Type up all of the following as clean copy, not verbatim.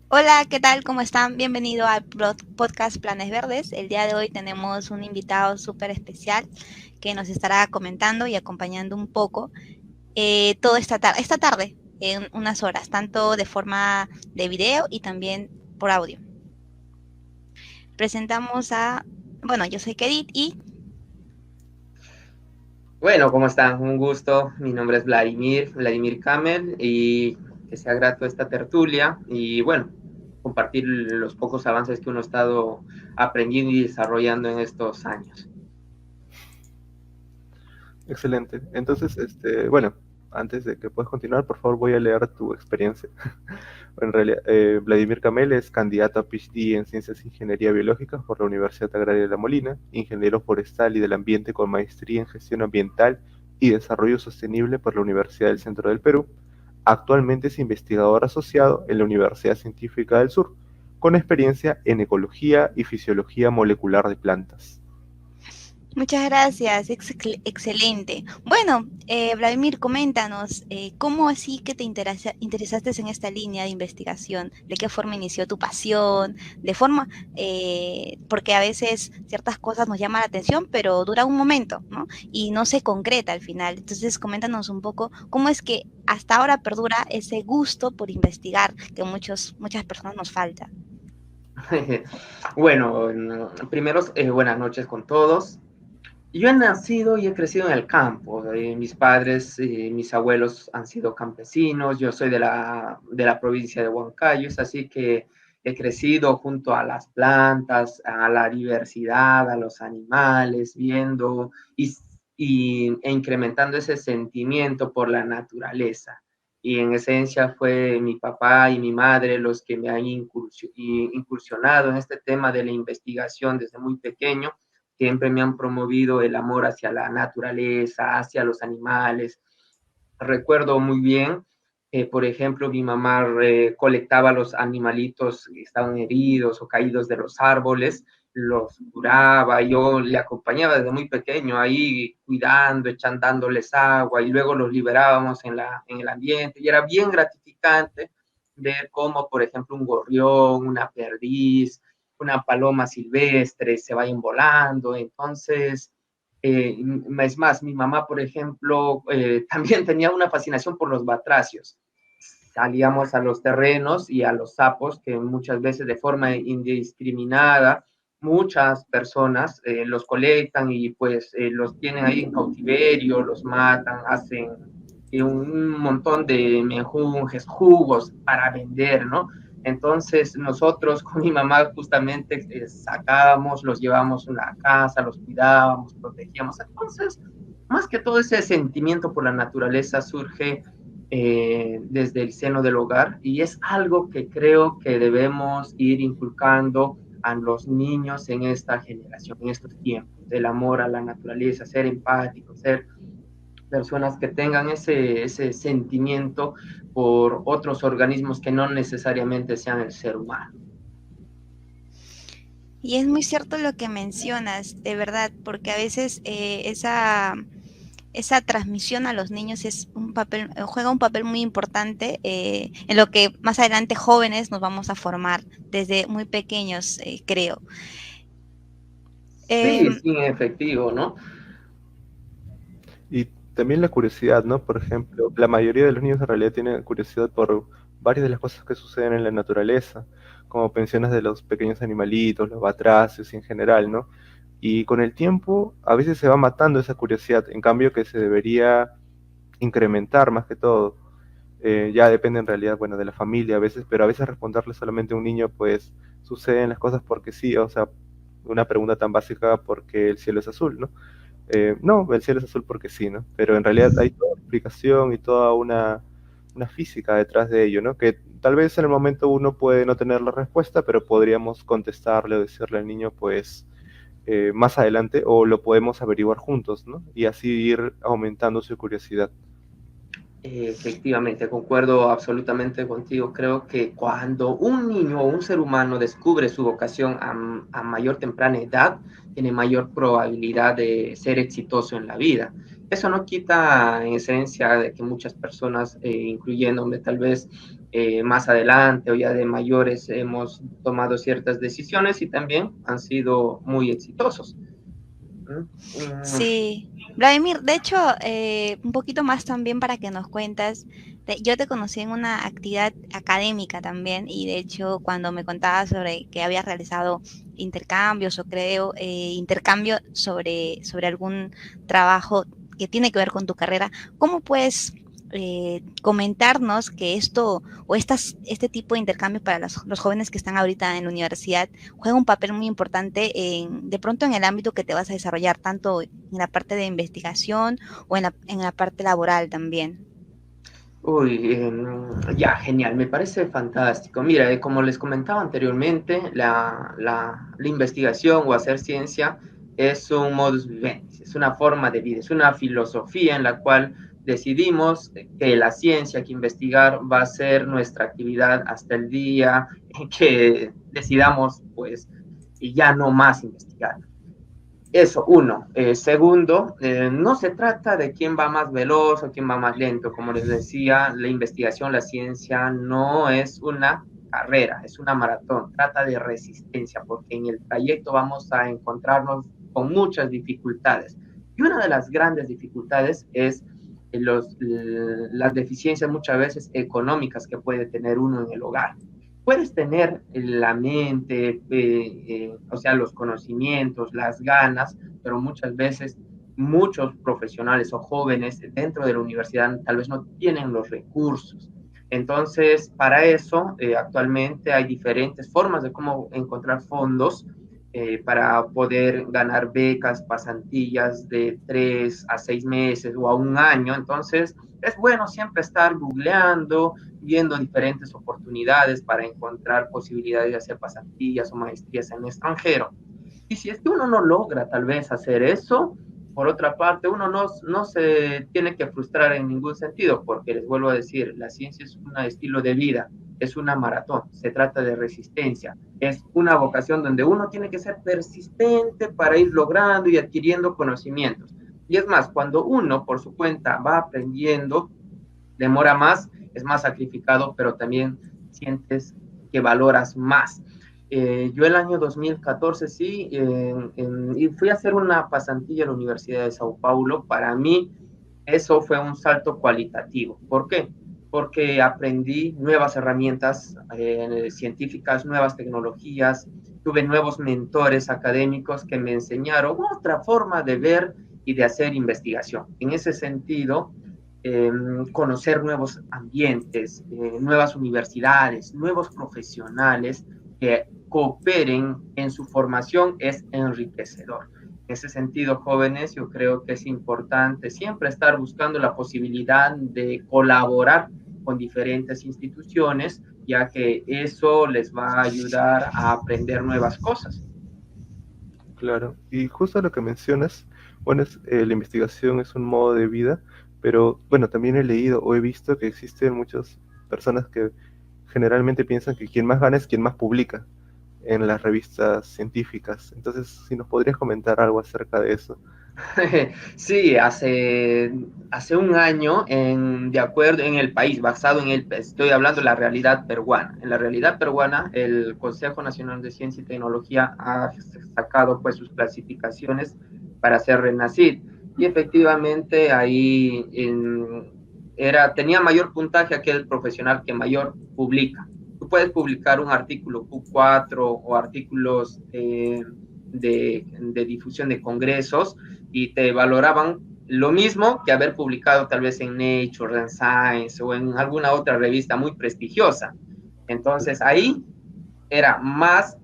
Hola, ¿qué tal? ¿Cómo están? Bienvenido al podcast Planes Verdes. El día de hoy tenemos un invitado súper especial que nos estará comentando y acompañando un poco toda esta tarde, en unas horas, tanto de forma de video y también por audio. Presentamos bueno, yo soy Kedit y Bueno, ¿cómo están? Un gusto. Mi nombre es Vladimir Kamel, y que sea grato esta tertulia y bueno, compartir los pocos avances que uno ha estado aprendiendo y desarrollando en estos años. Excelente. Entonces, bueno, antes de que puedas continuar, por favor voy a leer tu experiencia. En realidad, Vladimir Kamel es candidato a PhD en Ciencias e Ingeniería Biológica por la Universidad Agraria de La Molina, ingeniero forestal y del ambiente con maestría en Gestión Ambiental y Desarrollo Sostenible por la Universidad del Centro del Perú. Actualmente es investigador asociado en la Universidad Científica del Sur, con experiencia en ecología y fisiología molecular de plantas. muchas gracias, excelente. Bueno, Vladimir, coméntanos, ¿cómo así que te interesaste en esta línea de investigación? ¿De qué forma inició tu pasión? De forma, porque a veces ciertas cosas nos llaman la atención, pero dura un momento, ¿no? Y no se concreta al final. Entonces, coméntanos un poco cómo es que hasta ahora perdura ese gusto por investigar que muchas personas nos falta. Bueno, primero, buenas noches con todos. Yo he nacido y he crecido en el campo. Mis padres, mis abuelos han sido campesinos. Yo soy de la provincia de Huancayo, así que he crecido junto a las plantas, a la diversidad, a los animales, viendo e incrementando ese sentimiento por la naturaleza. Y en esencia fue mi papá y mi madre los que me han incursionado en este tema de la investigación desde muy pequeño. Siempre me han promovido el amor hacia la naturaleza, hacia los animales. Recuerdo muy bien, por ejemplo, mi mamá colectaba los animalitos que estaban heridos o caídos de los árboles, los curaba, yo le acompañaba desde muy pequeño ahí cuidando, dándoles agua, y luego los liberábamos en el ambiente, y era bien gratificante ver cómo, por ejemplo, un gorrión, una perdiz, una paloma silvestre se vayan volando. Entonces, es más, mi mamá, por ejemplo, también tenía una fascinación por los batracios. Salíamos a los terrenos y a los sapos, que muchas veces de forma indiscriminada, muchas personas los colectan y pues los tienen ahí en cautiverio, los matan, hacen un montón de menjunjes, jugos para vender, ¿no? Entonces nosotros con mi mamá justamente sacábamos, los llevábamos a una casa, los cuidábamos, protegíamos. Entonces, más que todo ese sentimiento por la naturaleza surge desde el seno del hogar, y es algo que creo que debemos ir inculcando a los niños en esta generación, en estos tiempos, del amor a la naturaleza, ser empáticos, ser personas que tengan ese sentimiento por otros organismos que no necesariamente sean el ser humano. Y es muy cierto lo que mencionas, de verdad, porque a veces esa transmisión a los niños juega un papel muy importante en lo que más adelante jóvenes nos vamos a formar desde muy pequeños, creo. Eh, Sí, sí, en efectivo, ¿no? Y también la curiosidad, ¿no? Por ejemplo, la mayoría de los niños en realidad tienen curiosidad por varias de las cosas que suceden en la naturaleza, como pensiones de los pequeños animalitos, los batracios y en general, ¿no? Y con el tiempo a veces se va matando esa curiosidad, en cambio que se debería incrementar más que todo. Ya depende en realidad, bueno, de la familia a veces, pero a veces responderle solamente a un niño, pues suceden las cosas porque sí, o sea, una pregunta tan básica, porque el cielo es azul, ¿no? No, el cielo es azul porque sí, ¿no? Pero en realidad hay toda una explicación y toda una física detrás de ello, ¿no? Que tal vez en el momento uno puede no tener la respuesta, pero podríamos contestarle o decirle al niño, pues, más adelante, o lo podemos averiguar juntos, ¿no? Y así ir aumentando su curiosidad. Efectivamente, concuerdo absolutamente contigo. Creo que cuando un niño o un ser humano descubre su vocación a mayor temprana edad, tiene mayor probabilidad de ser exitoso en la vida. Eso no quita en esencia de que muchas personas, incluyéndome tal vez, más adelante o ya de mayores hemos tomado ciertas decisiones y también han sido muy exitosos. Sí, Vladimir, de hecho, un poquito más también para que nos cuentas. Yo te conocí en una actividad académica también y de hecho cuando me contabas sobre que habías realizado intercambios o creo intercambio sobre algún trabajo que tiene que ver con tu carrera, ¿cómo puedes comentarnos que esto o este tipo de intercambios para los jóvenes que están ahorita en la universidad juega un papel muy importante de pronto en el ámbito que te vas a desarrollar, tanto en la parte de investigación o en la parte laboral también? Uy, ya, genial, me parece fantástico. Mira, como les comentaba anteriormente, la investigación o hacer ciencia es un modus vivendi, es una forma de vida, es una filosofía en la cual decidimos que la ciencia, que investigar va a ser nuestra actividad hasta el día en que decidamos, pues, y ya no más investigar. Eso, uno. Segundo, no se trata de quién va más veloz o quién va más lento. Como les decía, la investigación, la ciencia no es una carrera, es una maratón. Trata de resistencia, porque en el trayecto vamos a encontrarnos con muchas dificultades. Y una de las grandes dificultades es las deficiencias muchas veces económicas que puede tener uno en el hogar. Puedes tener la mente, o sea, los conocimientos, las ganas, pero muchas veces muchos profesionales o jóvenes dentro de la universidad tal vez no tienen los recursos. Entonces, para eso, actualmente hay diferentes formas de cómo encontrar fondos para poder ganar becas, pasantías de 3 a 6 meses o a un año. Entonces, es bueno siempre estar googleando, viendo diferentes oportunidades para encontrar posibilidades de hacer pasantías o maestrías en el extranjero. Y si es que uno no logra tal vez hacer eso, por otra parte, uno no se tiene que frustrar en ningún sentido, porque les vuelvo a decir, la ciencia es un estilo de vida, es una maratón, se trata de resistencia, es una vocación donde uno tiene que ser persistente para ir logrando y adquiriendo conocimientos. Y es más, cuando uno por su cuenta va aprendiendo, demora más, es más sacrificado, pero también sientes que valoras más. Yo el año 2014 sí, y fui a hacer una pasantía en la Universidad de Sao Paulo. Para mí eso fue un salto cualitativo. ¿Por qué? Porque aprendí nuevas herramientas científicas, nuevas tecnologías, tuve nuevos mentores académicos que me enseñaron otra forma de ver y de hacer investigación. En ese sentido, conocer nuevos ambientes, nuevas universidades, nuevos profesionales que cooperen en su formación es enriquecedor. En ese sentido, jóvenes, yo creo que es importante siempre estar buscando la posibilidad de colaborar con diferentes instituciones, ya que eso les va a ayudar a aprender nuevas cosas. Claro, y justo lo que mencionas, bueno, la investigación es un modo de vida, pero bueno, también he leído o he visto que existen muchas personas que generalmente piensan que quien más gana es quien más publica en las revistas científicas. Entonces, si nos podrías comentar algo acerca de eso. Sí, hace un año, de acuerdo en el país, basado estoy hablando de la realidad peruana. En la realidad peruana, el Consejo Nacional de Ciencia y Tecnología ha sacado pues sus clasificaciones para ser RENACID. Y efectivamente ahí tenía mayor puntaje aquel profesional que mayor publica. Tú puedes publicar un artículo Q4 o artículos de difusión de congresos y te valoraban lo mismo que haber publicado tal vez en Nature, en Science o en alguna otra revista muy prestigiosa. Entonces ahí era más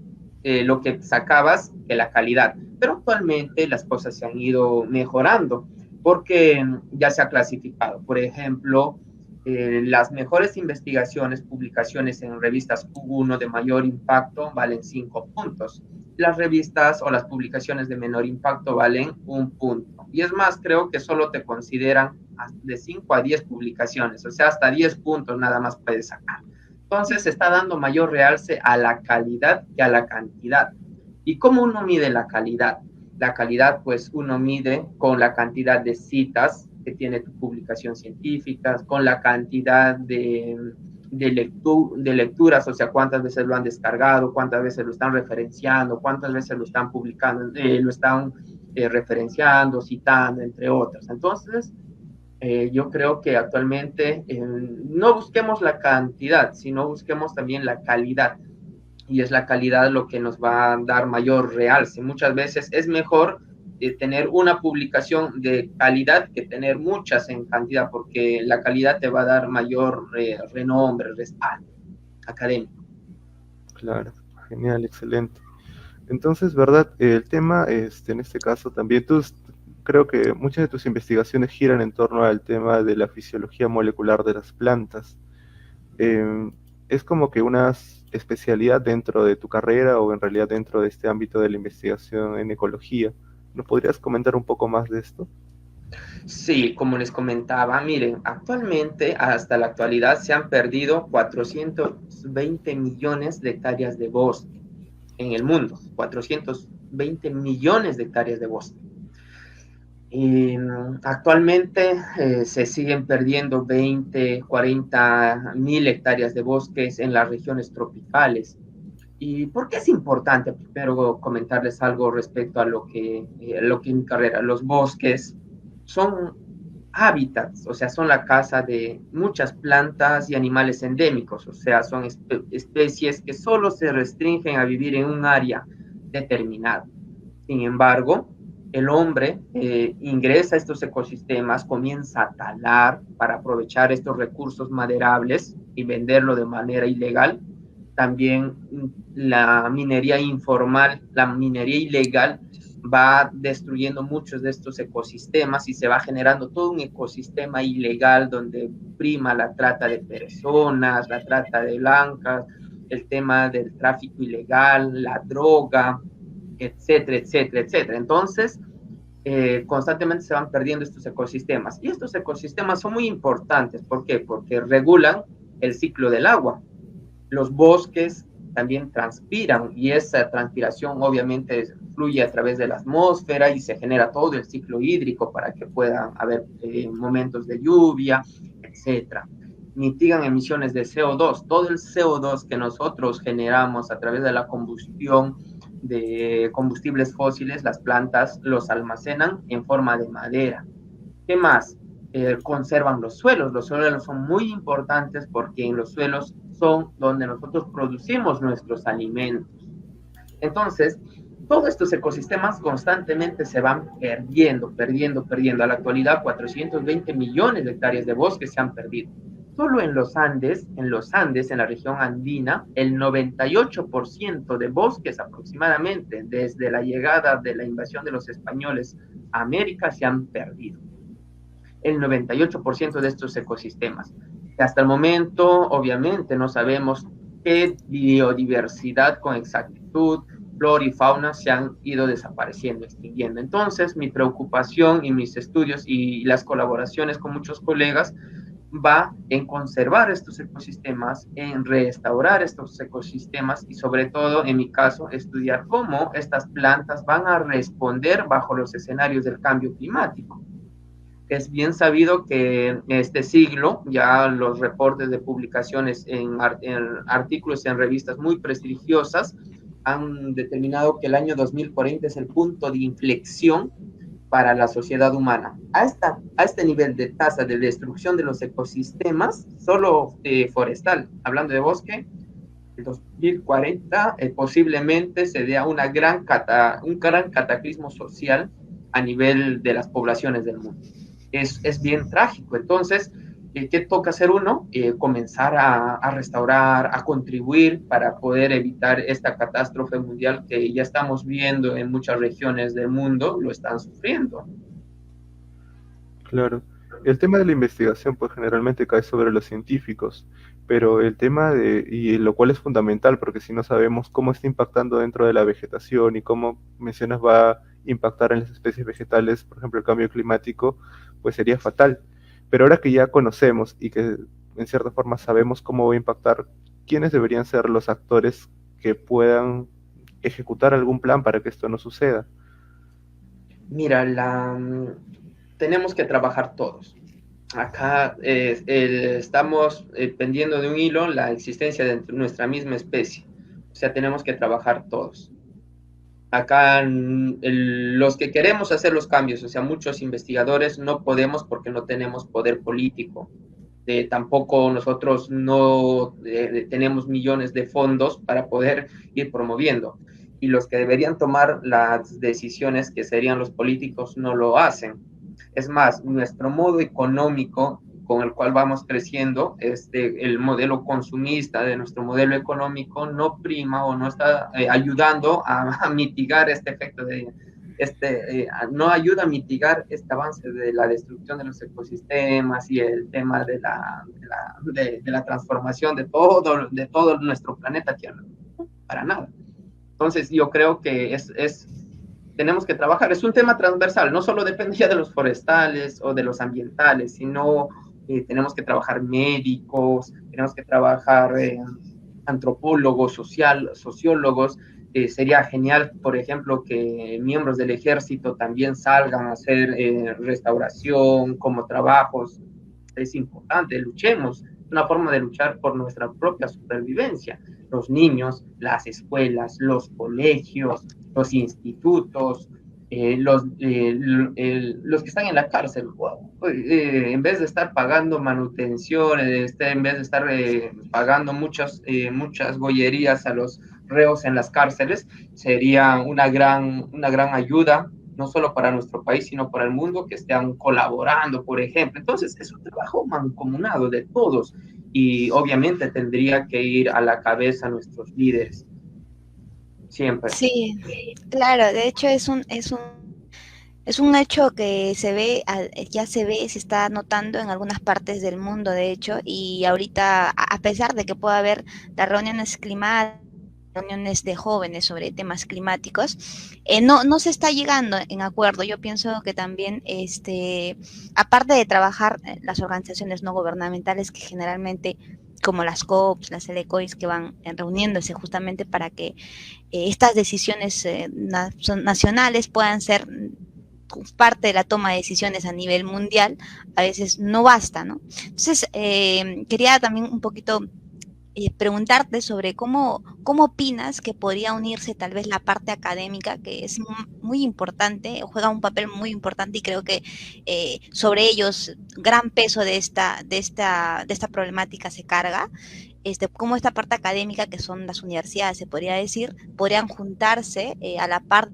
lo que sacabas que la calidad. Pero actualmente las cosas se han ido mejorando porque ya se ha clasificado. Por ejemplo, las mejores investigaciones, publicaciones en revistas Q1 de mayor impacto valen 5 puntos. Las revistas o las publicaciones de menor impacto valen 1 punto. Y es más, creo que solo te consideran de 5 a 10 publicaciones, o sea, hasta 10 puntos nada más puedes sacar. Entonces se está dando mayor realce a la calidad que a la cantidad. ¿Y cómo uno mide la calidad? La calidad, pues uno mide con la cantidad de citas que tiene tu publicación científica, con la cantidad de lecturas, o sea, cuántas veces lo han descargado, cuántas veces lo están referenciando, cuántas veces lo están publicando, lo están referenciando, citando, entre otras. Entonces, yo creo que actualmente no busquemos la cantidad, sino busquemos también la calidad. Y es la calidad lo que nos va a dar mayor realce. Muchas veces es mejor tener una publicación de calidad que tener muchas en cantidad, porque la calidad te va a dar mayor renombre, respaldo académico. Claro, genial, excelente. Entonces, ¿verdad? El tema, en este caso también, creo que muchas de tus investigaciones giran en torno al tema de la fisiología molecular de las plantas. Eh, ¿Es como que una especialidad dentro de tu carrera o en realidad dentro de este ámbito de la investigación en ecología? ¿Nos podrías comentar un poco más de esto? Sí, como les comentaba, miren, actualmente, hasta la actualidad, se han perdido 420 millones de hectáreas de bosque en el mundo, 420 millones de hectáreas de bosque. Y actualmente se siguen perdiendo 20, 40 mil hectáreas de bosques en las regiones tropicales. ¿Y por qué es importante? Primero comentarles algo respecto a lo que en mi carrera, los bosques son hábitats, o sea, son la casa de muchas plantas y animales endémicos, o sea, son especies que solo se restringen a vivir en un área determinada. Sin embargo, el hombre ingresa a estos ecosistemas, comienza a talar para aprovechar estos recursos maderables y venderlo de manera ilegal. También la minería informal, la minería ilegal va destruyendo muchos de estos ecosistemas y se va generando todo un ecosistema ilegal donde prima la trata de personas, la trata de blancas, el tema del tráfico ilegal, la droga, etcétera, etcétera, etcétera. Entonces, constantemente se van perdiendo estos ecosistemas. Y estos ecosistemas son muy importantes. ¿Por qué? Porque regulan el ciclo del agua. Los bosques también transpiran y esa transpiración obviamente fluye a través de la atmósfera y se genera todo el ciclo hídrico para que pueda haber momentos de lluvia, etcétera. Mitigan emisiones de CO2. Todo el CO2 que nosotros generamos a través de la combustión de combustibles fósiles, las plantas los almacenan en forma de madera. ¿Qué más? Conservan los suelos. Los suelos son muy importantes porque en los suelos son donde nosotros producimos nuestros alimentos. Entonces, todos estos ecosistemas constantemente se van perdiendo, perdiendo, perdiendo. A la actualidad, 420 millones de hectáreas de bosque se han perdido. Solo en los Andes, en la región andina, el 98% de bosques aproximadamente, desde la llegada de la invasión de los españoles a América, se han perdido. El 98% de estos ecosistemas. Hasta el momento, obviamente, no sabemos qué biodiversidad con exactitud, flora y fauna se han ido desapareciendo, extinguiendo. Entonces, mi preocupación y mis estudios y las colaboraciones con muchos colegas va en conservar estos ecosistemas, en restaurar estos ecosistemas y sobre todo, en mi caso, estudiar cómo estas plantas van a responder bajo los escenarios del cambio climático. Es bien sabido que en este siglo ya los reportes de publicaciones en artículos en revistas muy prestigiosas han determinado que el año 2040 es el punto de inflexión para la sociedad humana. A este nivel de tasa de destrucción de los ecosistemas, solo forestal, hablando de bosque, el 2040 posiblemente se dé a un gran cataclismo social a nivel de las poblaciones del mundo. Es bien trágico. Entonces, ¿qué toca hacer uno? Comenzar a restaurar, a contribuir para poder evitar esta catástrofe mundial que ya estamos viendo en muchas regiones del mundo, lo están sufriendo. Claro. El tema de la investigación, pues generalmente cae sobre los científicos, pero el tema y lo cual es fundamental, porque si no sabemos cómo está impactando dentro de la vegetación y cómo mencionas va a impactar en las especies vegetales, por ejemplo, el cambio climático, pues sería fatal. Pero ahora que ya conocemos y que en cierta forma sabemos cómo va a impactar, ¿quiénes deberían ser los actores que puedan ejecutar algún plan para que esto no suceda? Mira, tenemos que trabajar todos. Acá estamos pendiendo de un hilo la existencia de nuestra misma especie. O sea, tenemos que trabajar todos. Acá los que queremos hacer los cambios, o sea, muchos investigadores no podemos porque no tenemos poder político. Tampoco nosotros no tenemos millones de fondos para poder ir promoviendo. Y los que deberían tomar las decisiones, que serían los políticos, no lo hacen. Es más, nuestro modo económico con el cual vamos creciendo, el modelo consumista de nuestro modelo económico no prima o no está ayudando a mitigar este efecto no ayuda a mitigar este avance de la destrucción de los ecosistemas y el tema de la transformación de todo nuestro planeta Tierra. Para nada. Entonces yo creo que tenemos que trabajar, es un tema transversal, no solo depende ya de los forestales o de los ambientales, sino tenemos que trabajar médicos, tenemos que trabajar antropólogos, sociólogos. Sería genial, por ejemplo, que miembros del ejército también salgan a hacer restauración como trabajos. Es importante, luchemos, una forma de luchar por nuestra propia supervivencia. Los niños, las escuelas, los colegios, los institutos, los que están en la cárcel, en vez de estar pagando manutención, en vez de estar pagando muchas gollerías a los reos en las cárceles, sería una gran ayuda, no solo para nuestro país, sino para el mundo, que estén colaborando, por ejemplo. Entonces, es un trabajo mancomunado de todos y obviamente tendría que ir a la cabeza nuestros líderes. Siempre. Sí, claro, de hecho es un hecho que ya se ve, se está notando en algunas partes del mundo, de hecho, y ahorita, a pesar de que pueda haber las reuniones climáticas, reuniones de jóvenes sobre temas climáticos, no se está llegando en acuerdo. Yo pienso que también, aparte de trabajar las organizaciones no gubernamentales que generalmente, como las COPs, las LECOIS, que van reuniéndose justamente para que estas decisiones nacionales puedan ser parte de la toma de decisiones a nivel mundial, a veces no basta, ¿no? Entonces, quería también un poquito preguntarte sobre cómo opinas que podría unirse tal vez la parte académica, que es muy importante, juega un papel muy importante, y creo que sobre ellos gran peso de esta problemática se carga. Cómo esta parte académica, que son las universidades, se podría decir, podrían juntarse a la par,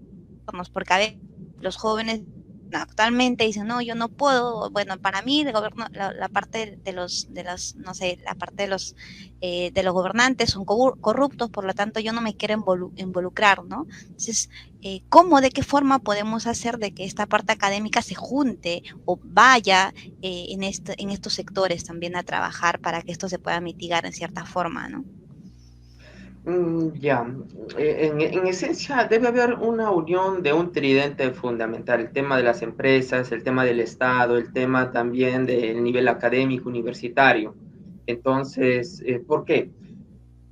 porque a veces los jóvenes actualmente dicen, no, yo no puedo. Bueno, para mí el gobierno, la parte de los, no sé, la parte de los gobernantes son corruptos, por lo tanto yo no me quiero involucrar, ¿no? Entonces, de qué forma podemos hacer de que esta parte académica se junte o vaya en estos sectores también a trabajar para que esto se pueda mitigar en cierta forma, ¿no? Ya, en esencia debe haber una unión de un tridente fundamental: el tema de las empresas, el tema del Estado, el tema también del nivel académico universitario. Entonces, ¿por qué?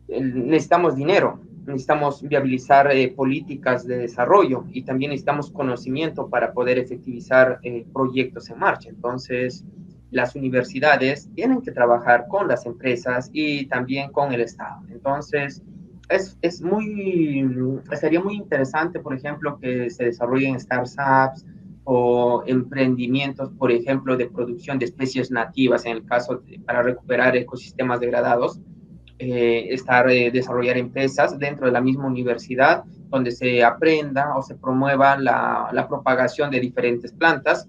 Necesitamos dinero, necesitamos viabilizar políticas de desarrollo, y también necesitamos conocimiento para poder efectivizar proyectos en marcha. Entonces, las universidades tienen que trabajar con las empresas y también con el Estado. Entonces, sería muy interesante, por ejemplo, que se desarrollen startups o emprendimientos, por ejemplo, de producción de especies nativas, en el caso para recuperar ecosistemas degradados. Desarrollar empresas dentro de la misma universidad, donde se aprenda o se promueva la propagación de diferentes plantas,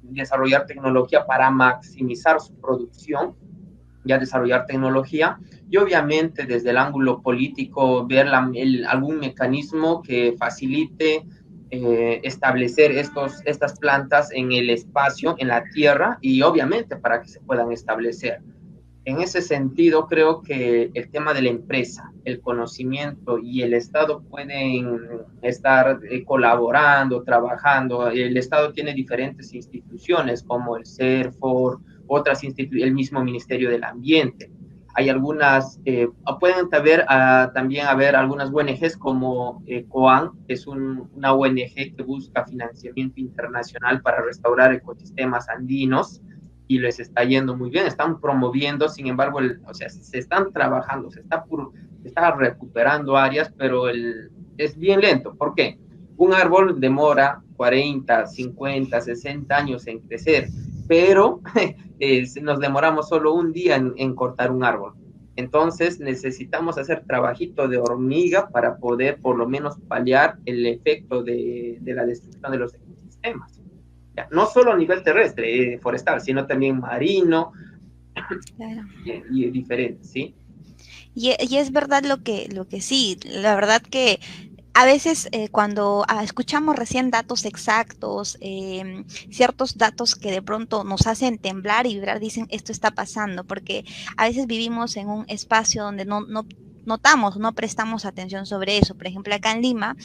desarrollar tecnología para maximizar su producción, ya desarrollar tecnología, y obviamente desde el ángulo político ver algún mecanismo que facilite establecer estas plantas en el espacio, en la tierra, y obviamente para que se puedan establecer. En ese sentido, creo que el tema de la empresa, el conocimiento y el Estado pueden estar colaborando, trabajando. El Estado tiene diferentes instituciones como el CERFOR, el mismo Ministerio del Ambiente. Hay algunas, pueden también haber algunas ONGs como COAN, que es una ONG que busca financiamiento internacional para restaurar ecosistemas andinos. y les está yendo muy bien, están promoviendo, sin embargo, o sea, se están trabajando, se está recuperando áreas, pero es bien lento. ¿Por qué? Un árbol demora 40, 50, 60 años en crecer, pero nos demoramos solo un día en cortar un árbol. Entonces necesitamos hacer trabajito de hormiga para poder por lo menos paliar el efecto de la destrucción de los ecosistemas. Ya, no solo a nivel terrestre, forestal, sino también marino, Claro. y diferente, ¿sí? Y es verdad lo que sí, la verdad que a veces cuando escuchamos recién datos exactos, ciertos datos que de pronto nos hacen temblar y vibrar, dicen esto está pasando, porque a veces vivimos en un espacio donde no notamos, no prestamos atención sobre eso. Por ejemplo, acá en Lima,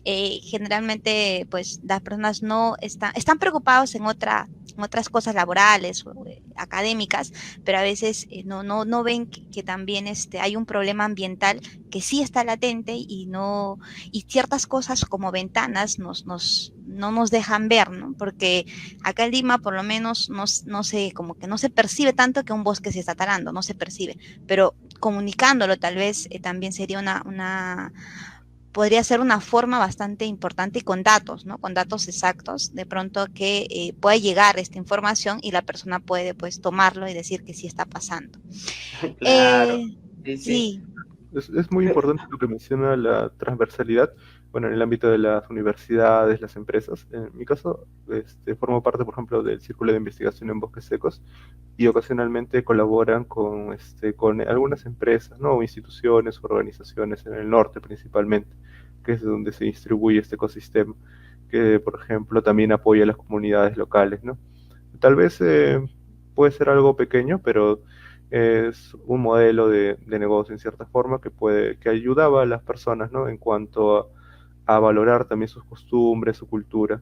generalmente pues las personas no están preocupados en otras cosas laborales o académicas, pero a veces no ven que también hay un problema ambiental que sí está latente y ciertas cosas como ventanas no nos dejan ver, ¿no? Porque acá en Lima por lo menos no se, como que no se percibe tanto que un bosque se está talando, no se percibe, pero comunicándolo tal vez también sería podría ser una forma bastante importante y con datos, ¿no? Con datos exactos, de pronto que puede llegar esta información y la persona puede pues tomarlo y decir que sí está pasando. Claro, sí, sí. Sí, Es muy importante lo que menciona la transversalidad, bueno, en el ámbito de las universidades, las empresas. En mi caso, formo parte, por ejemplo, del Círculo de Investigación en Bosques Secos y ocasionalmente colaboran con algunas empresas, ¿no? O instituciones, organizaciones en el norte principalmente, que es donde se distribuye este ecosistema, que, por ejemplo, también apoya a las comunidades locales, ¿no? Tal vez puede ser algo pequeño, pero es un modelo de negocio en cierta forma que ayudaba a las personas, ¿no? En cuanto a valorar también sus costumbres, su cultura.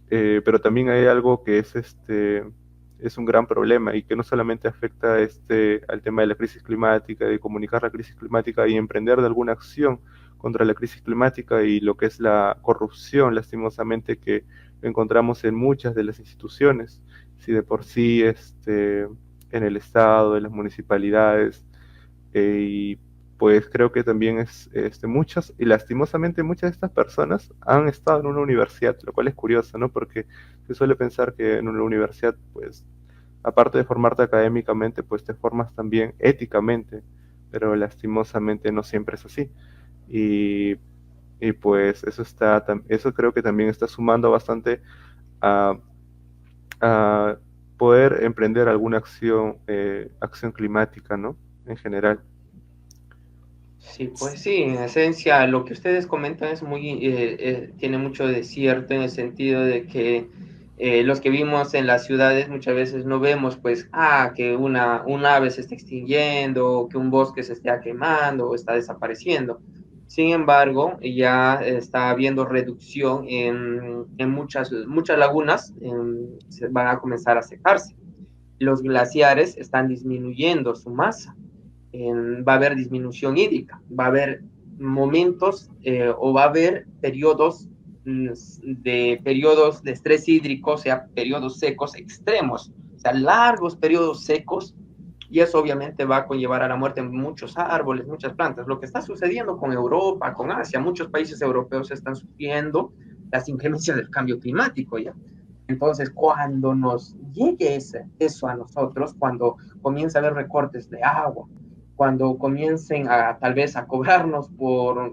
Pero también hay algo que es un gran problema y que no solamente afecta al tema de la crisis climática, de comunicar la crisis climática y emprender de alguna acción contra la crisis climática y lo que es la corrupción, lastimosamente, que encontramos en muchas de las instituciones. Si de por sí en el Estado, en las municipalidades, y pues creo que también muchas, y lastimosamente muchas de estas personas han estado en una universidad, lo cual es curioso, ¿no? Porque se suele pensar que en una universidad, pues, aparte de formarte académicamente, pues te formas también éticamente, pero lastimosamente no siempre es así. Y, y pues eso creo que también está sumando bastante a, a poder emprender alguna acción climática, ¿no? En general. Sí, pues sí, en esencia lo que ustedes comentan es tiene mucho de cierto en el sentido de que los que vivimos en las ciudades muchas veces no vemos pues, que un ave se está extinguiendo, que un bosque se está quemando o está desapareciendo. Sin embargo, ya está habiendo reducción en muchas lagunas, se van a comenzar a secarse. Los glaciares están disminuyendo su masa, va a haber disminución hídrica, va a haber momentos o va a haber periodos de estrés hídrico, o sea, periodos secos extremos, o sea, largos periodos secos, y eso obviamente va a conllevar a la muerte de muchos árboles, muchas plantas. Lo que está sucediendo con Europa, con Asia, muchos países europeos están sufriendo las inclemencias del cambio climático ya. Entonces, cuando nos llegue eso a nosotros, cuando comienza a haber recortes de agua, cuando comiencen tal vez a cobrarnos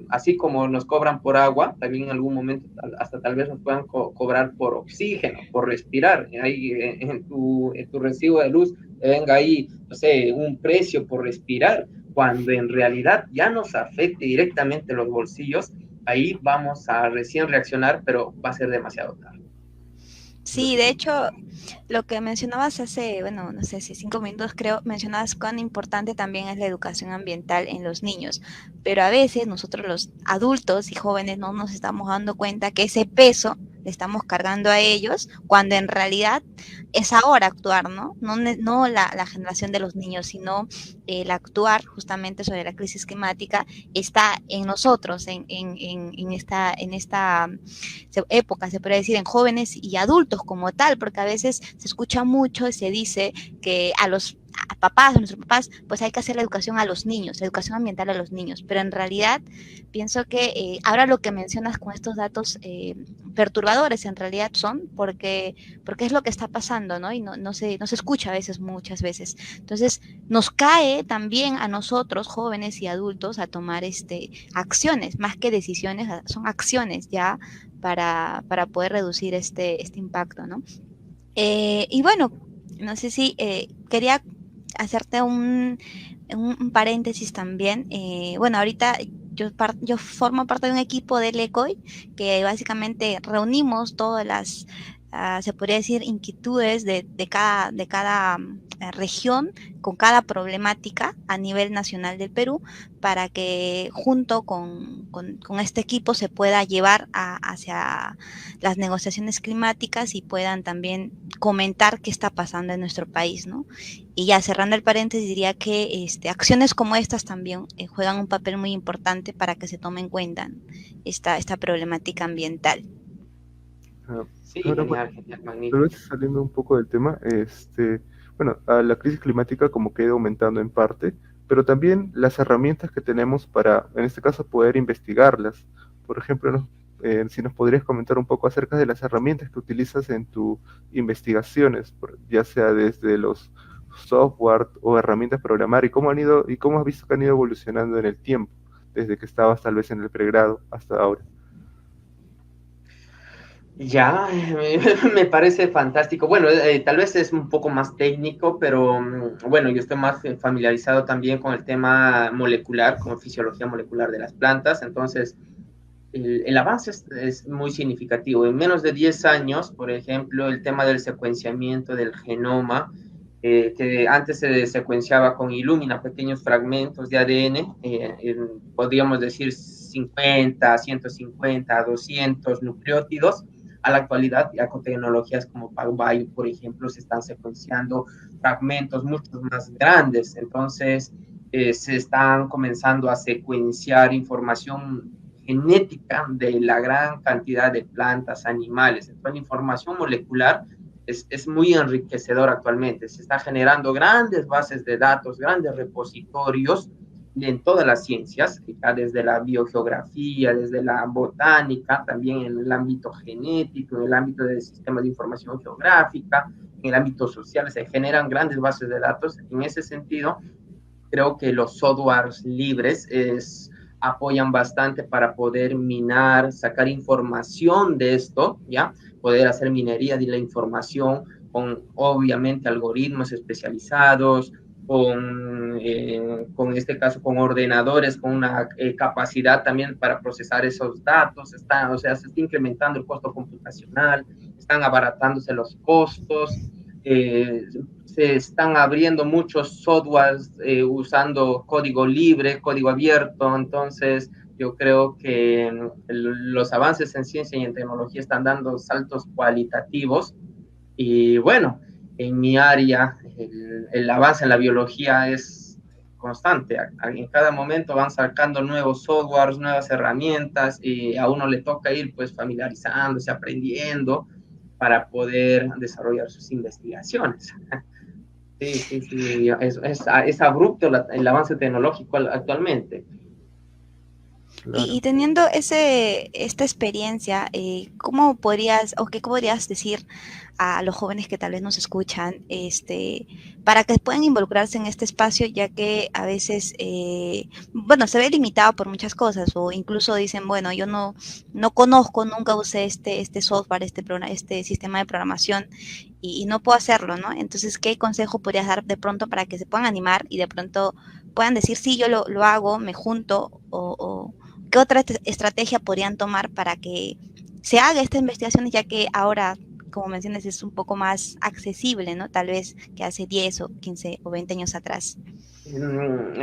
así como nos cobran por agua, también en algún momento hasta tal vez nos puedan cobrar por oxígeno, por respirar. Ahí en tu recibo de luz venga ahí, no sé, un precio por respirar, cuando en realidad ya nos afecte directamente los bolsillos, ahí vamos a recién reaccionar, pero va a ser demasiado tarde. sí, de hecho, lo que mencionabas hace, bueno, no sé si 5 minutos creo, mencionabas cuán importante también es la educación ambiental en los niños, pero a veces nosotros los adultos y jóvenes no nos estamos dando cuenta que ese peso le estamos cargando a ellos, cuando en realidad es ahora actuar, ¿no? No la generación de los niños, sino el actuar justamente sobre la crisis climática está en nosotros, en esta época, se puede decir, en jóvenes y adultos como tal, porque a veces se escucha mucho, se dice que a nuestros papás, pues hay que hacer la educación a los niños, la educación ambiental a los niños, pero en realidad pienso que ahora lo que mencionas con estos datos perturbadores en realidad son porque es lo que está pasando, ¿no? Y no se escucha a veces, muchas veces. Entonces, nos cae también a nosotros, jóvenes y adultos, a tomar acciones, más que decisiones, son acciones ya para poder reducir este impacto, ¿no? Y bueno, no sé si quería hacerte un paréntesis también. Bueno, ahorita yo formo parte de un equipo del ECOI que básicamente reunimos todas las, se podría decir, inquietudes de cada región con cada problemática a nivel nacional del Perú para que junto con este equipo se pueda llevar hacia las negociaciones climáticas y puedan también comentar qué está pasando en nuestro país, ¿no? Y ya cerrando el paréntesis, diría que acciones como estas también juegan un papel muy importante para que se tome en cuenta esta problemática ambiental. Sí, Ahora, genial, genial, tal vez magnífico. saliendo un poco del tema, bueno, la crisis climática como que ha ido aumentando en parte, pero también las herramientas que tenemos para, en este caso, poder investigarlas. Por ejemplo, si nos podrías comentar un poco acerca de las herramientas que utilizas en tus investigaciones, ya sea desde los software o herramientas para programar, y cómo has visto que han ido evolucionando en el tiempo, desde que estabas tal vez en el pregrado hasta ahora. Ya, me parece fantástico. Bueno, tal vez es un poco más técnico, pero bueno, yo estoy más familiarizado también con el tema molecular, con fisiología molecular de las plantas. Entonces, el avance es muy significativo. En menos de 10 años, por ejemplo, el tema del secuenciamiento del genoma, que antes se secuenciaba con Illumina, pequeños fragmentos de ADN, podríamos decir 50, 150, 200 nucleótidos. A la actualidad, ya con tecnologías como PacBio, por ejemplo, se están secuenciando fragmentos mucho más grandes. Entonces, se están comenzando a secuenciar información genética de la gran cantidad de plantas, animales. Entonces, la información molecular es muy enriquecedora actualmente. Se está generando grandes bases de datos, grandes repositorios en todas las ciencias, ya desde la biogeografía, desde la botánica, también en el ámbito genético, en el ámbito del sistema de información geográfica, en el ámbito social, se generan grandes bases de datos. En ese sentido, creo que los softwares libres apoyan bastante para poder minar, sacar información de esto, ¿ya? Poder hacer minería de la información con, obviamente, algoritmos especializados, con este caso, con ordenadores, con una capacidad también para procesar esos datos, o sea, se está incrementando el costo computacional, están abaratándose los costos, se están abriendo muchos softwares usando código libre, código abierto, entonces yo creo que los avances en ciencia y en tecnología están dando saltos cualitativos y bueno, en mi área el avance en la biología es constante, en cada momento van sacando nuevos softwares, nuevas herramientas y a uno le toca ir pues familiarizándose, aprendiendo para poder desarrollar sus investigaciones. Sí, sí, sí, es abrupto el avance tecnológico actualmente. Y Claro. teniendo esta experiencia, ¿cómo podrías o qué podrías decir a los jóvenes que tal vez nos escuchan, para que puedan involucrarse en este espacio, ya que a veces, bueno, se ve limitado por muchas cosas, o incluso dicen, bueno, yo no conozco, nunca usé este software, este sistema de programación, y no puedo hacerlo, ¿no? Entonces, ¿qué consejo podrías dar de pronto para que se puedan animar y de pronto puedan decir, sí, yo lo hago, me junto, o qué otra estrategia podrían tomar para que se haga esta investigación, ya que ahora, como mencionas, es un poco más accesible, ¿no? Tal vez que hace 10 o 15 o 20 años atrás.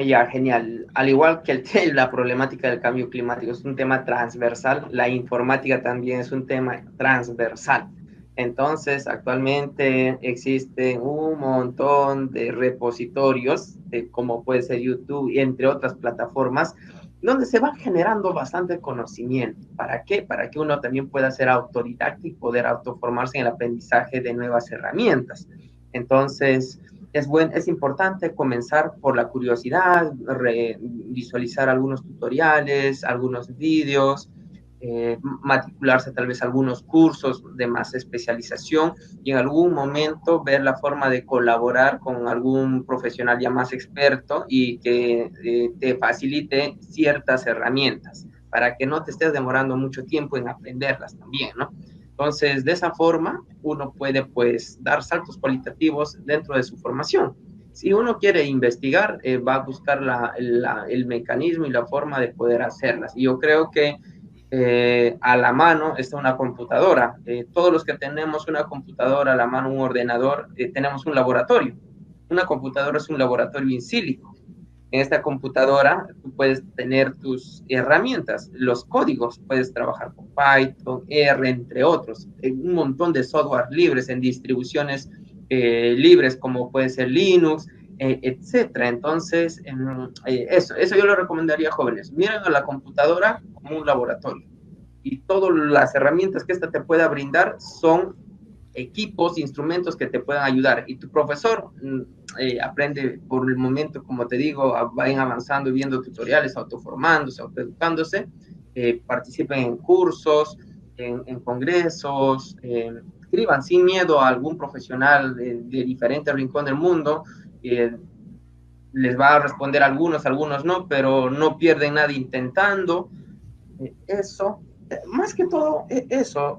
Ya, genial. Al igual que la problemática del cambio climático es un tema transversal, la informática también es un tema transversal. Entonces, actualmente existe un montón de repositorios, como puede ser YouTube y entre otras plataformas, donde se va generando bastante conocimiento. ¿Para qué? Para que uno también pueda ser autodidacta y poder autoformarse en el aprendizaje de nuevas herramientas. Entonces, es importante comenzar por la curiosidad, visualizar algunos tutoriales, algunos vídeos, matricularse tal vez algunos cursos de más especialización y en algún momento ver la forma de colaborar con algún profesional ya más experto y que te facilite ciertas herramientas para que no te estés demorando mucho tiempo en aprenderlas también, ¿no? Entonces, de esa forma, uno puede, pues, dar saltos cualitativos dentro de su formación. Si uno quiere investigar, va a buscar el mecanismo y la forma de poder hacerlas. Y yo creo que a la mano está una computadora. Todos los que tenemos una computadora a la mano, un ordenador, tenemos un laboratorio. Una computadora es un laboratorio in silico. En esta computadora tú puedes tener tus herramientas, los códigos, puedes trabajar con Python, R, entre otros, un montón de software libres en distribuciones libres como puede ser Linux, etcétera. Entonces, eso yo lo recomendaría a jóvenes. Miren a la computadora como un laboratorio y todas las herramientas que esta te pueda brindar son equipos, instrumentos que te puedan ayudar. Y tu profesor aprende por el momento, como te digo, vayan avanzando y viendo tutoriales, autoformándose, autoeducándose, participen en cursos, en congresos, escriban sin miedo a algún profesional de diferente rincón del mundo. Les va a responder a algunos no, pero no pierden nada intentando. Eso, más que todo, eso,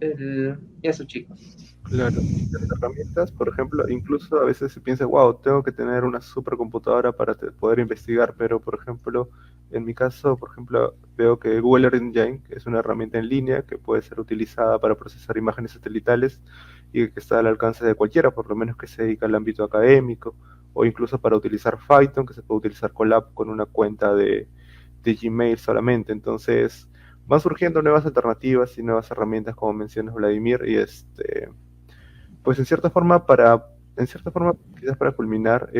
chicos. Claro, las herramientas, por ejemplo, incluso a veces se piensa, wow, tengo que tener una supercomputadora para poder investigar, pero por ejemplo, en mi caso, por ejemplo, veo que Google Earth Engine, que es una herramienta en línea que puede ser utilizada para procesar imágenes satelitales y que está al alcance de cualquiera, por lo menos que se dedica al ámbito académico, o incluso para utilizar Python, que se puede utilizar Colab con una cuenta de Gmail solamente. Entonces, van surgiendo nuevas alternativas y nuevas herramientas, como mencionas, Vladimir, y pues en cierta forma, quizás para culminar,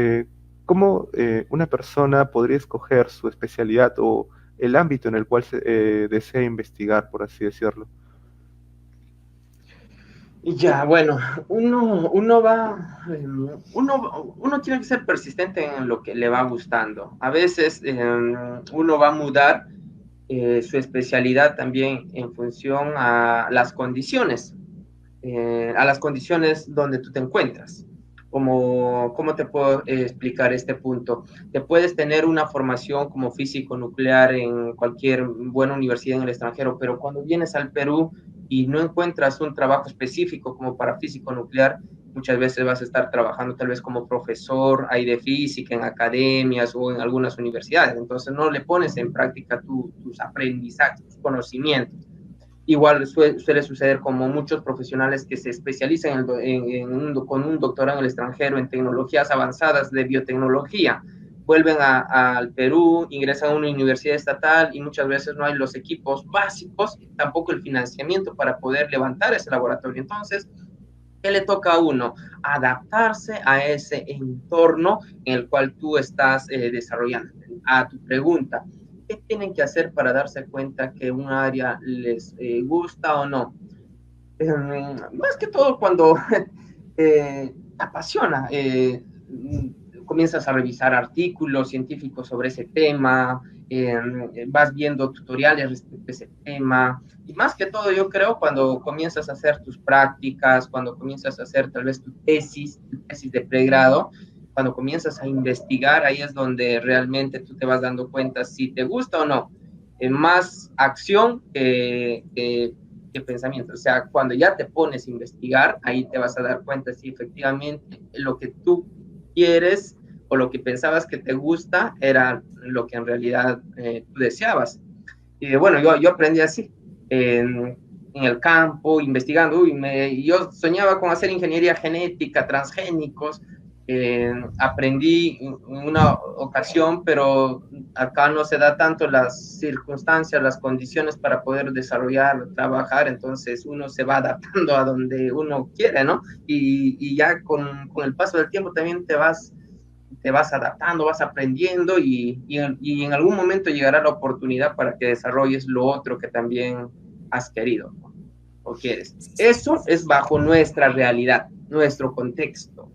¿cómo una persona podría escoger su especialidad o el ámbito en el cual desea investigar, por así decirlo? Ya, bueno, uno tiene que ser persistente en lo que le va gustando. A veces uno va a mudar su especialidad también en función a las condiciones donde tú te encuentras. ¿Cómo te puedo explicar este punto? Te puedes tener una formación como físico nuclear en cualquier buena universidad en el extranjero, pero cuando vienes al Perú y no encuentras un trabajo específico como para físico nuclear, muchas veces vas a estar trabajando tal vez como profesor ahí de física en academias o en algunas universidades. Entonces no le pones en práctica tus aprendizajes, tus conocimientos. Igual suele suceder como muchos profesionales que se especializan con un doctorado en el extranjero en tecnologías avanzadas de biotecnología, vuelven al Perú, ingresan a una universidad estatal y muchas veces no hay los equipos básicos, tampoco el financiamiento para poder levantar ese laboratorio. Entonces, ¿qué le toca a uno? Adaptarse a ese entorno en el cual tú estás desarrollando. A tu pregunta, ¿qué tienen que hacer para darse cuenta que un área les gusta o no? Más que todo cuando te apasiona, comienzas a revisar artículos científicos sobre ese tema, vas viendo tutoriales respecto a ese tema, y más que todo yo creo cuando comienzas a hacer tus prácticas, cuando comienzas a hacer tal vez tu tesis de pregrado, cuando comienzas a investigar, ahí es donde realmente tú te vas dando cuenta si te gusta o no. Más acción que pensamiento. O sea, cuando ya te pones a investigar, ahí te vas a dar cuenta si efectivamente lo que tú quieres o lo que pensabas que te gusta era lo que en realidad tú deseabas. Y bueno, yo aprendí así, en el campo, investigando. Yo soñaba con hacer ingeniería genética, transgénicos, Aprendí en una ocasión, pero acá no se da tanto las circunstancias, las condiciones para poder desarrollar, trabajar, entonces uno se va adaptando a donde uno quiere, ¿no? Y ya con el paso del tiempo también te vas adaptando, vas aprendiendo y en algún momento llegará la oportunidad para que desarrolles lo otro que también has querido, ¿no? O quieres. Eso es bajo nuestra realidad, nuestro contexto.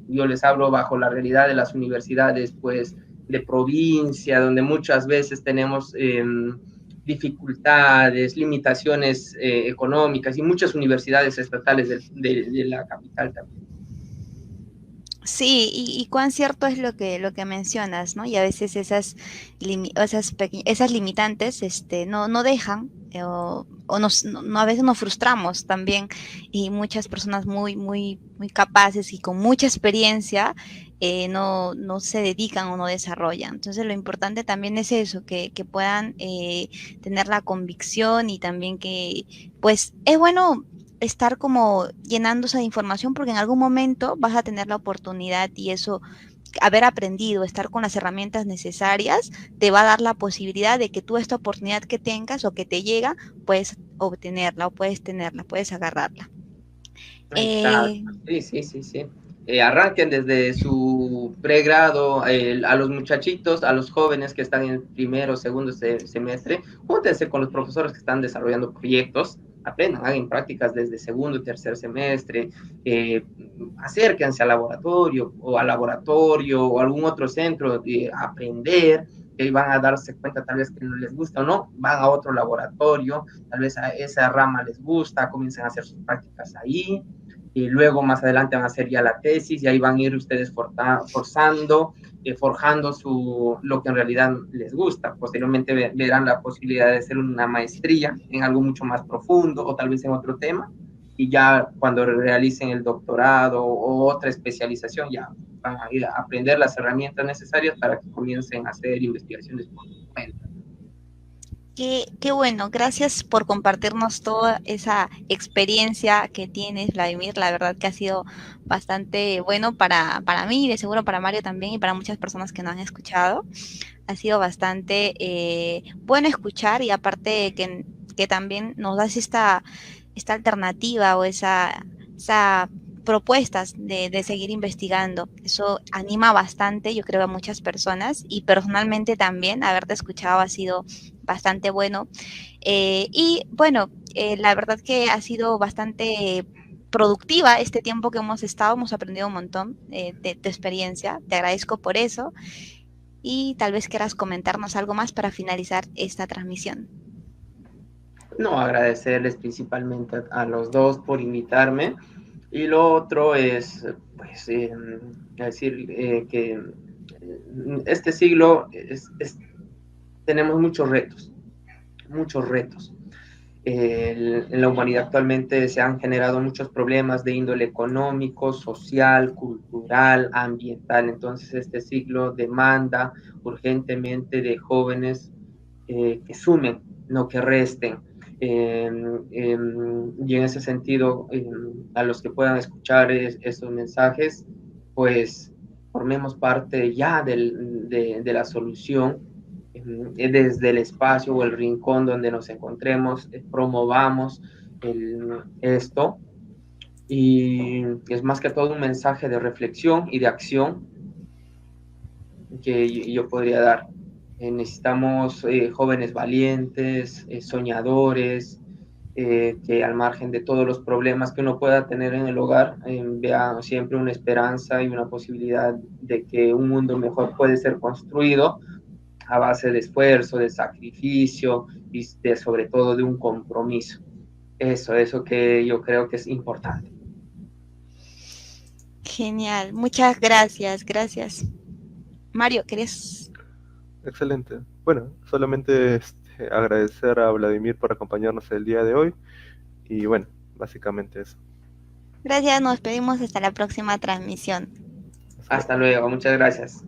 Yo les hablo bajo la realidad de las universidades, pues, de provincia, donde muchas veces tenemos dificultades, limitaciones económicas y muchas universidades estatales de la capital también. Sí, y cuán cierto es lo que mencionas, ¿no? Y a veces esas limitantes no dejan, o a veces nos frustramos también, y muchas personas muy capaces y con mucha experiencia no se dedican o no desarrollan. Entonces lo importante también es eso, que puedan tener la convicción y también que, pues, es bueno estar como llenándose de información porque en algún momento vas a tener la oportunidad y eso, haber aprendido, estar con las herramientas necesarias, te va a dar la posibilidad de que tú esta oportunidad que tengas o que te llega, puedes obtenerla o puedes tenerla, puedes agarrarla. Exacto, Eh, sí, sí, sí, sí. Arranquen desde su pregrado, a los muchachitos, a los jóvenes que están en primero, segundo semestre, júntense con los profesores que están desarrollando proyectos, aprendan, hagan prácticas desde segundo y tercer semestre, eh, acérquense al laboratorio o algún otro centro a aprender, que van a darse cuenta tal vez que no les gusta o no, van a otro laboratorio, tal vez a esa rama les gusta, comiencen a hacer sus prácticas ahí, y luego más adelante van a hacer ya la tesis y ahí van a ir ustedes forjando lo que en realidad les gusta. Posteriormente verán la posibilidad de hacer una maestría en algo mucho más profundo o tal vez en otro tema y ya cuando realicen el doctorado o otra especialización ya van a ir a aprender las herramientas necesarias para que comiencen a hacer investigaciones por su cuenta. qué bueno, gracias por compartirnos toda esa experiencia que tienes, Vladimir. La verdad que ha sido bastante bueno para mí y de seguro para Mario también y para muchas personas que nos han escuchado. Ha sido bastante bueno escuchar y aparte que también nos das esta alternativa o esa propuestas de seguir investigando. Eso anima bastante, yo creo, a muchas personas y personalmente también haberte escuchado ha sido bastante bueno. Y bueno, la verdad que ha sido bastante productiva este tiempo que hemos estado, hemos aprendido un montón de tu experiencia, te agradezco por eso y tal vez quieras comentarnos algo más para finalizar esta transmisión. No, agradecerles principalmente a los dos por invitarme. Y lo otro es, pues, decir que este siglo tenemos muchos retos. En la humanidad actualmente se han generado muchos problemas de índole económico, social, cultural, ambiental. Entonces este siglo demanda urgentemente de jóvenes que sumen, no que resten. Y en ese sentido, a los que puedan escuchar estos mensajes, pues formemos parte ya de la solución desde el espacio o el rincón donde nos encontremos, promovamos esto y es más que todo un mensaje de reflexión y de acción que yo podría dar. Necesitamos jóvenes valientes, soñadores, que al margen de todos los problemas que uno pueda tener en el hogar, vean siempre una esperanza y una posibilidad de que un mundo mejor puede ser construido a base de esfuerzo, de sacrificio y sobre todo de un compromiso. Eso que yo creo que es importante. Genial, muchas gracias, gracias. Mario, ¿querés? Excelente. Bueno, solamente agradecer a Vladimir por acompañarnos el día de hoy y bueno, básicamente eso. Gracias, nos despedimos hasta la próxima transmisión. Hasta luego. Hasta luego, muchas gracias.